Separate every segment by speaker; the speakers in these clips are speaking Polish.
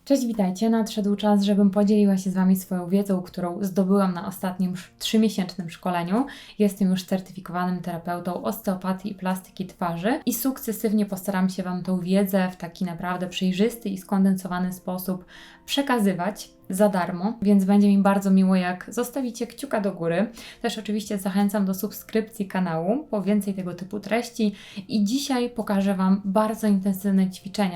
Speaker 1: Cześć, witajcie. Nadszedł czas, żebym podzieliła się z Wami swoją wiedzą, którą zdobyłam na ostatnim 3-miesięcznym szkoleniu. Jestem już certyfikowanym terapeutą osteopatii i plastyki twarzy i sukcesywnie postaram się Wam tą wiedzę w taki naprawdę przejrzysty i skondensowany sposób przekazywać za darmo, więc będzie mi bardzo miło, jak zostawicie kciuka do góry. Też oczywiście zachęcam do subskrypcji kanału po więcej tego typu treści i dzisiaj pokażę Wam bardzo intensywne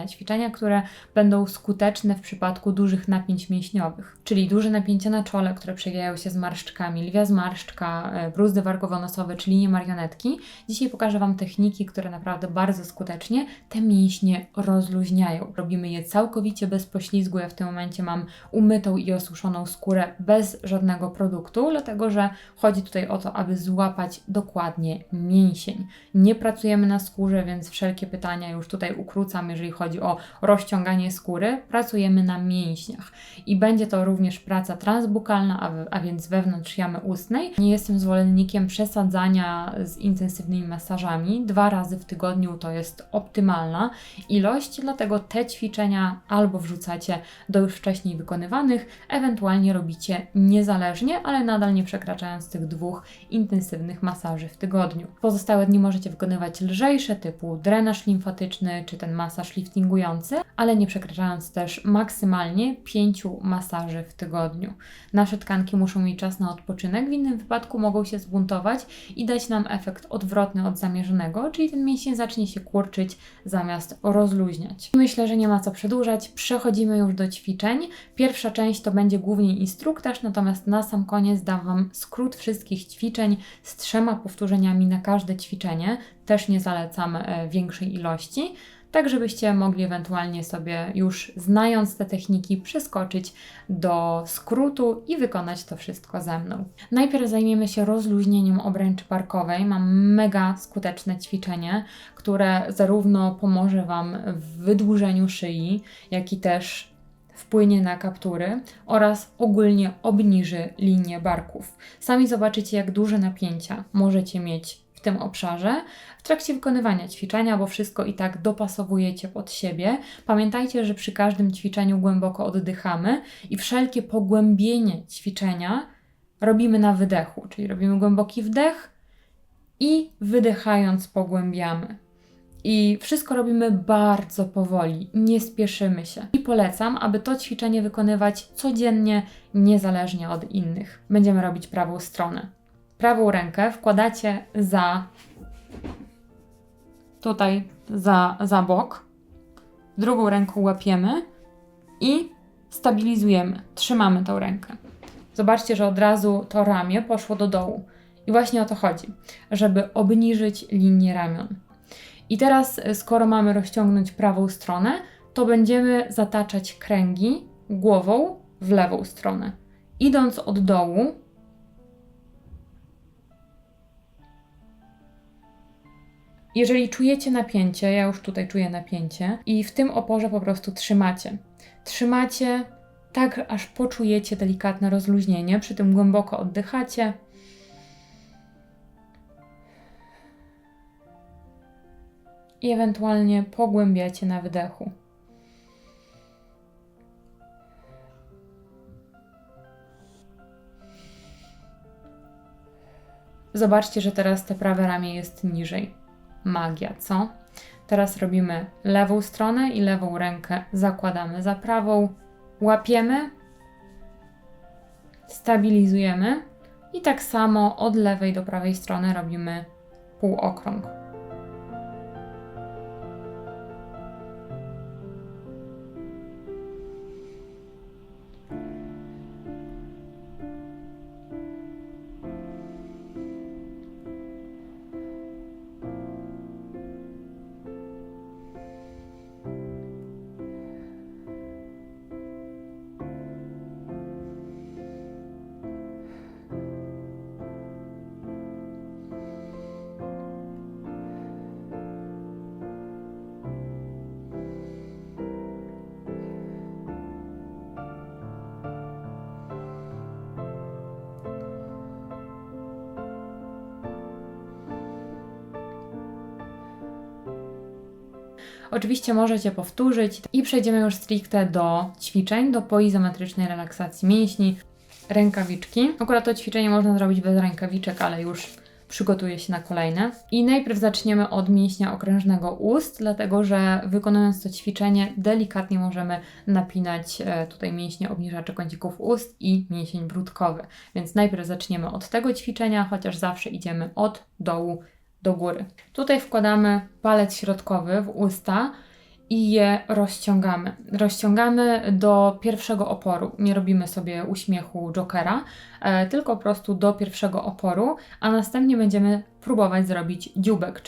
Speaker 1: ćwiczenia, które będą skuteczne w przypadku dużych napięć mięśniowych, czyli duże napięcia na czole, które przewijają się zmarszczkami, lwia zmarszczka, bruzdy warkowo-nosowe czy linie marionetki. Dzisiaj pokażę Wam techniki, które naprawdę bardzo skutecznie te mięśnie rozluźniają. Robimy je całkowicie bez poślizgu. Ja w tym momencie mam umytą i osuszoną skórę bez żadnego produktu, dlatego że chodzi tutaj o to, aby złapać dokładnie mięsień. Nie pracujemy na skórze, więc wszelkie pytania już tutaj ukrócam, jeżeli chodzi o rozciąganie skóry. Pracujemy na mięśniach i będzie to również praca transbukalna, a więc wewnątrz jamy ustnej. Nie jestem zwolennikiem przesadzania z intensywnymi masażami. 2 razy w tygodniu to jest optymalna ilość, dlatego te ćwiczenia albo wrzucacie do już wcześniej wykonywanych, ewentualnie robicie niezależnie, ale nadal nie przekraczając tych 2 intensywnych masaży w tygodniu. Pozostałe dni możecie wykonywać lżejsze, typu drenaż limfatyczny czy ten masaż liftingujący, ale nie przekraczając też maksymalnie 5 masaży w tygodniu. Nasze tkanki muszą mieć czas na odpoczynek, w innym wypadku mogą się zbuntować i dać nam efekt odwrotny od zamierzonego, czyli ten mięsień zacznie się kurczyć zamiast rozluźniać. Myślę, że nie ma co przedłużać, przechodzimy już do ćwiczeń. Pierwsza część to będzie głównie instruktaż, natomiast na sam koniec dam Wam skrót wszystkich ćwiczeń z 3 powtórzeniami na każde ćwiczenie. Też nie zalecam większej ilości, tak żebyście mogli ewentualnie sobie już znając te techniki przeskoczyć do skrótu i wykonać to wszystko ze mną. Najpierw zajmiemy się rozluźnieniem obręczy barkowej. Mam mega skuteczne ćwiczenie, które zarówno pomoże Wam w wydłużeniu szyi, jak i też wpłynie na kaptury oraz ogólnie obniży linię barków. Sami zobaczycie, jak duże napięcia możecie mieć w tym obszarze w trakcie wykonywania ćwiczenia, bo wszystko i tak dopasowujecie pod siebie. Pamiętajcie, że przy każdym ćwiczeniu głęboko oddychamy i wszelkie pogłębienie ćwiczenia robimy na wydechu, czyli robimy głęboki wdech i wydychając pogłębiamy. I wszystko robimy bardzo powoli, nie spieszymy się. I polecam, aby to ćwiczenie wykonywać codziennie, niezależnie od innych. Będziemy robić prawą stronę. Prawą rękę wkładacie za bok, drugą ręką łapiemy i stabilizujemy, trzymamy tą rękę. Zobaczcie, że od razu to ramię poszło do dołu. I właśnie o to chodzi, żeby obniżyć linię ramion. I teraz, skoro mamy rozciągnąć prawą stronę, to będziemy zataczać kręgi głową w lewą stronę. Idąc od dołu, jeżeli czujecie napięcie, ja już tutaj czuję napięcie i w tym oporze po prostu trzymacie. Trzymacie tak, aż poczujecie delikatne rozluźnienie, przy tym głęboko oddychacie. I ewentualnie pogłębiacie na wydechu. Zobaczcie, że teraz te prawe ramię jest niżej. Magia, co? Teraz robimy lewą stronę i lewą rękę zakładamy za prawą, łapiemy, stabilizujemy i tak samo od lewej do prawej strony robimy półokrąg. Oczywiście możecie powtórzyć i przejdziemy już stricte do ćwiczeń, do poizometrycznej relaksacji mięśni. Rękawiczki. Akurat to ćwiczenie można zrobić bez rękawiczek, ale już przygotuję się na kolejne. I najpierw zaczniemy od mięśnia okrężnego ust, dlatego że wykonując to ćwiczenie delikatnie możemy napinać tutaj mięśnie obniżacze kącików ust i mięsień bródkowy. Więc najpierw zaczniemy od tego ćwiczenia, chociaż zawsze idziemy od dołu do góry. Tutaj wkładamy palec środkowy w usta i je rozciągamy. Rozciągamy do pierwszego oporu. Nie robimy sobie uśmiechu Jokera, tylko po prostu do pierwszego oporu, a następnie będziemy próbować zrobić dzióbek,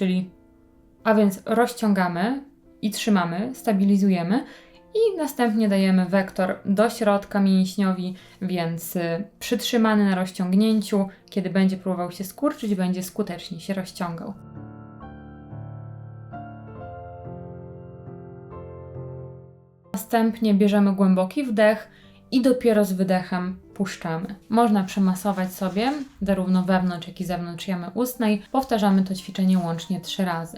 Speaker 1: a więc rozciągamy i trzymamy, stabilizujemy i następnie dajemy wektor do środka mięśniowi, więc przytrzymany na rozciągnięciu, kiedy będzie próbował się skurczyć, będzie skutecznie się rozciągał. Następnie bierzemy głęboki wdech i dopiero z wydechem puszczamy. Można przemasować sobie zarówno wewnątrz, jak i zewnątrz jamy ustnej. Powtarzamy to ćwiczenie łącznie 3 razy.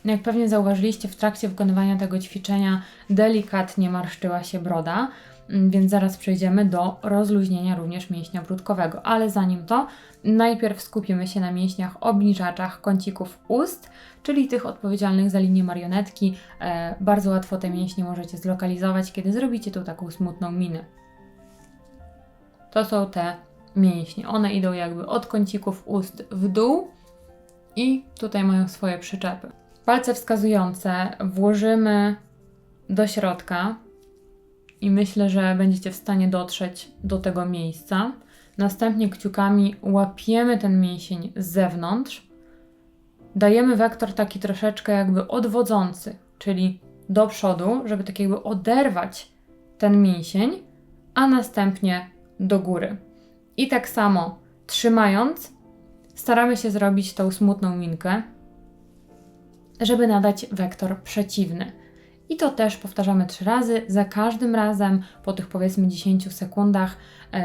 Speaker 1: Jak pewnie zauważyliście, w trakcie wykonywania tego ćwiczenia delikatnie marszczyła się broda, więc zaraz przejdziemy do rozluźnienia również mięśnia bródkowego. Ale zanim to, najpierw skupimy się na mięśniach obniżaczach kącików ust, czyli tych odpowiedzialnych za linię marionetki. Bardzo łatwo te mięśnie możecie zlokalizować, kiedy zrobicie tu taką smutną minę. To są te mięśnie. One idą jakby od kącików ust w dół i tutaj mają swoje przyczepy. Palce wskazujące włożymy do środka i myślę, że będziecie w stanie dotrzeć do tego miejsca. Następnie kciukami łapiemy ten mięsień z zewnątrz. Dajemy wektor taki troszeczkę jakby odwodzący, czyli do przodu, żeby tak jakby oderwać ten mięsień, a następnie do góry. I tak samo trzymając, staramy się zrobić tą smutną minkę, żeby nadać wektor przeciwny. I to też powtarzamy 3 razy. Za każdym razem po tych powiedzmy 10 sekundach,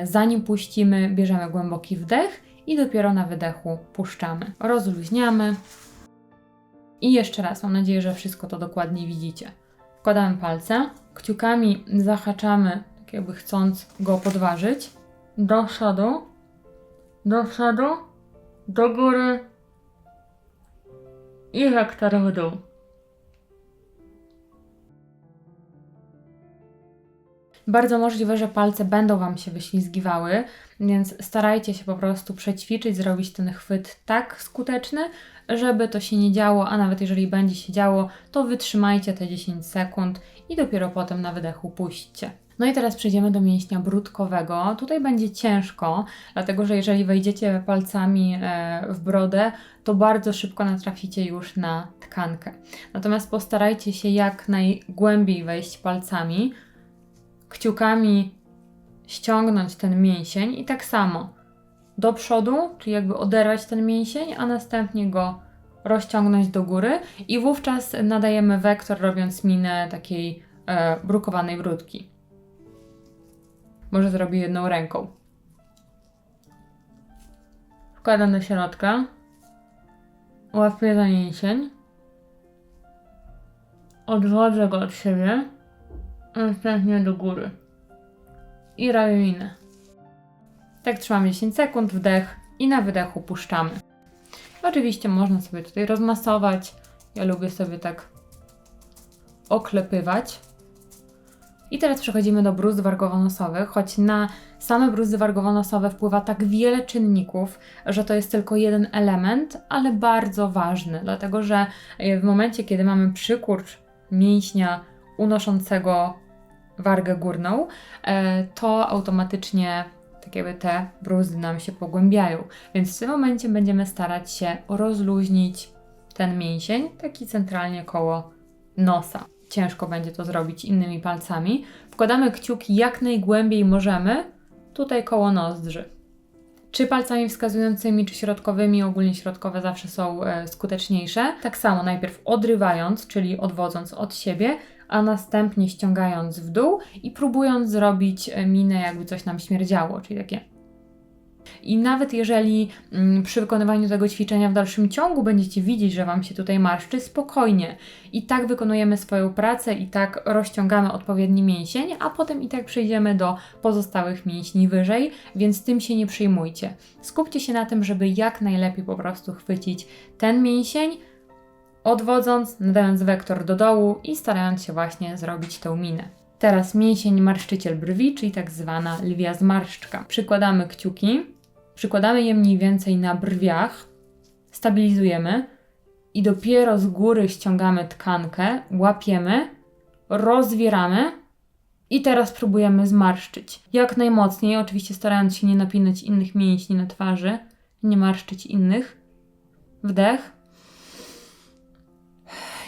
Speaker 1: zanim puścimy, bierzemy głęboki wdech i dopiero na wydechu puszczamy. Rozluźniamy. I jeszcze raz, mam nadzieję, że wszystko to dokładnie widzicie. Wkładamy palce, kciukami zahaczamy, tak jakby chcąc go podważyć, do przodu, do góry i wektor w dół. Bardzo możliwe, że palce będą Wam się wyślizgiwały, więc starajcie się po prostu przećwiczyć, zrobić ten chwyt tak skuteczny, żeby to się nie działo, a nawet jeżeli będzie się działo, to wytrzymajcie te 10 sekund i dopiero potem na wydechu puśćcie. No i teraz przejdziemy do mięśnia bródkowego. Tutaj będzie ciężko, dlatego że jeżeli wejdziecie palcami w brodę, to bardzo szybko natraficie już na tkankę. Natomiast postarajcie się jak najgłębiej wejść palcami, kciukami ściągnąć ten mięsień i tak samo do przodu, czyli jakby oderwać ten mięsień, a następnie go rozciągnąć do góry i wówczas nadajemy wektor, robiąc minę takiej brukowanej bródki. Może zrobię jedną ręką. Wkładam do środka, łapię za mięsień, odwodzę go od siebie, następnie do góry i robię minę. Tak trzymamy 10 sekund, wdech i na wydechu puszczamy. Oczywiście można sobie tutaj rozmasować, ja lubię sobie tak oklepywać. I teraz przechodzimy do bruzd wargowo-nosowych, choć na same bruzdy wargowo-nosowe wpływa tak wiele czynników, że to jest tylko jeden element, ale bardzo ważny, dlatego że w momencie, kiedy mamy przykurcz mięśnia unoszącego wargę górną, to automatycznie tak jakby te bruzdy nam się pogłębiają. Więc w tym momencie będziemy starać się rozluźnić ten mięsień, taki centralnie koło nosa. Ciężko będzie to zrobić innymi palcami. Wkładamy kciuki jak najgłębiej możemy, tutaj koło nozdrzy. czy palcami wskazującymi, czy środkowymi, ogólnie środkowe zawsze są skuteczniejsze. Tak samo najpierw odrywając, czyli odwodząc od siebie, a następnie ściągając w dół i próbując zrobić minę, jakby coś nam śmierdziało, czyli takie. I nawet jeżeli przy wykonywaniu tego ćwiczenia w dalszym ciągu będziecie widzieć, że Wam się tutaj marszczy, spokojnie. I tak wykonujemy swoją pracę, i tak rozciągamy odpowiedni mięsień, a potem i tak przejdziemy do pozostałych mięśni wyżej, więc tym się nie przejmujcie. Skupcie się na tym, żeby jak najlepiej po prostu chwycić ten mięsień, odwodząc, nadając wektor do dołu i starając się właśnie zrobić tę minę. Teraz mięsień marszczyciel brwi, czyli tak zwana lwia zmarszczka. Przykładamy kciuki, przykładamy je mniej więcej na brwiach, stabilizujemy i dopiero z góry ściągamy tkankę, łapiemy, rozwieramy i teraz próbujemy zmarszczyć. Jak najmocniej, oczywiście starając się nie napinać innych mięśni na twarzy, nie marszczyć innych. Wdech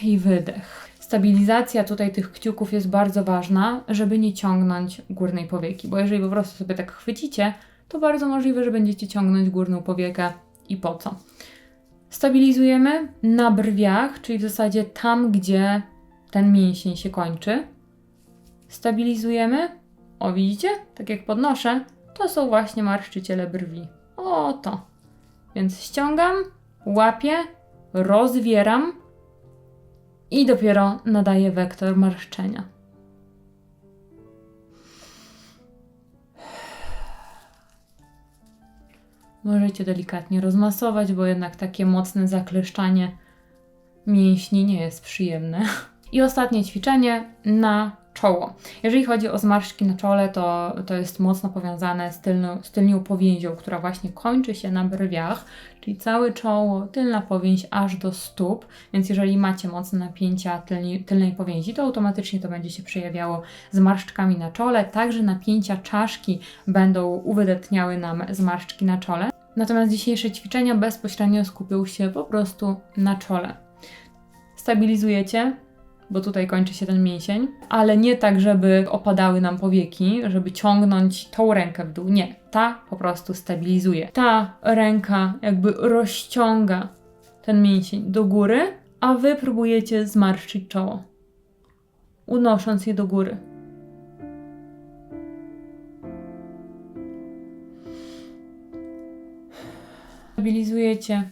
Speaker 1: i wydech. Stabilizacja tutaj tych kciuków jest bardzo ważna, żeby nie ciągnąć górnej powieki, bo jeżeli po prostu sobie tak chwycicie, to bardzo możliwe, że będziecie ciągnąć górną powiekę i po co. Stabilizujemy na brwiach, czyli w zasadzie tam, gdzie ten mięsień się kończy. Stabilizujemy. O, widzicie? Tak jak podnoszę, to są właśnie marszczyciele brwi. O, to. Więc ściągam, łapię, rozwieram i dopiero nadaję wektor marszczenia. Możecie delikatnie rozmasować, bo jednak takie mocne zakleszczanie mięśni nie jest przyjemne. I ostatnie ćwiczenie na czoło. Jeżeli chodzi o zmarszczki na czole, to jest mocno powiązane z tylnią powięzią, która właśnie kończy się na brwiach, czyli całe czoło, tylna powięź aż do stóp, więc jeżeli macie mocne napięcia tylnej powięzi, to automatycznie to będzie się przejawiało zmarszczkami na czole, także napięcia czaszki będą uwydatniały nam zmarszczki na czole. Natomiast dzisiejsze ćwiczenia bezpośrednio skupią się po prostu na czole. Stabilizujecie, bo tutaj kończy się ten mięsień, ale nie tak, żeby opadały nam powieki, żeby ciągnąć tą rękę w dół. Nie, ta po prostu stabilizuje. Ta ręka jakby rozciąga ten mięsień do góry, a Wy próbujecie zmarszczyć czoło, unosząc je do góry. Stabilizujecie,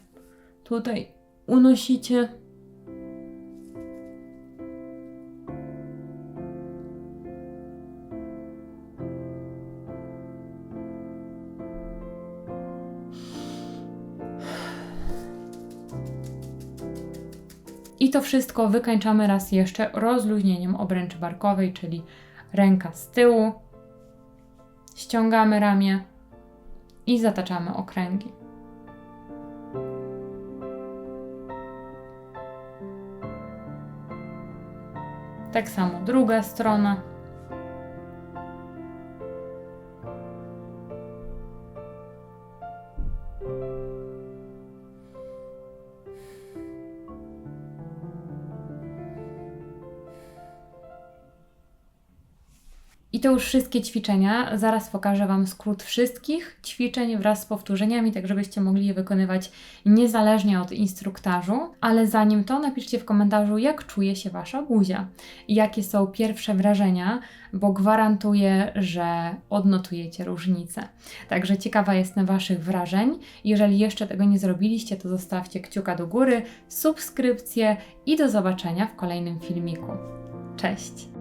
Speaker 1: tutaj unosicie. I to wszystko wykańczamy raz jeszcze rozluźnieniem obręczy barkowej, czyli ręka z tyłu, ściągamy ramię i zataczamy okręgi. Tak samo druga strona. I to już wszystkie ćwiczenia. Zaraz pokażę Wam skrót wszystkich ćwiczeń wraz z powtórzeniami, tak żebyście mogli je wykonywać niezależnie od instruktażu. Ale zanim to, napiszcie w komentarzu, jak czuje się Wasza buzia i jakie są pierwsze wrażenia, bo gwarantuję, że odnotujecie różnicę. Także ciekawa jestem Waszych wrażeń. Jeżeli jeszcze tego nie zrobiliście, to zostawcie kciuka do góry, subskrypcję i do zobaczenia w kolejnym filmiku. Cześć!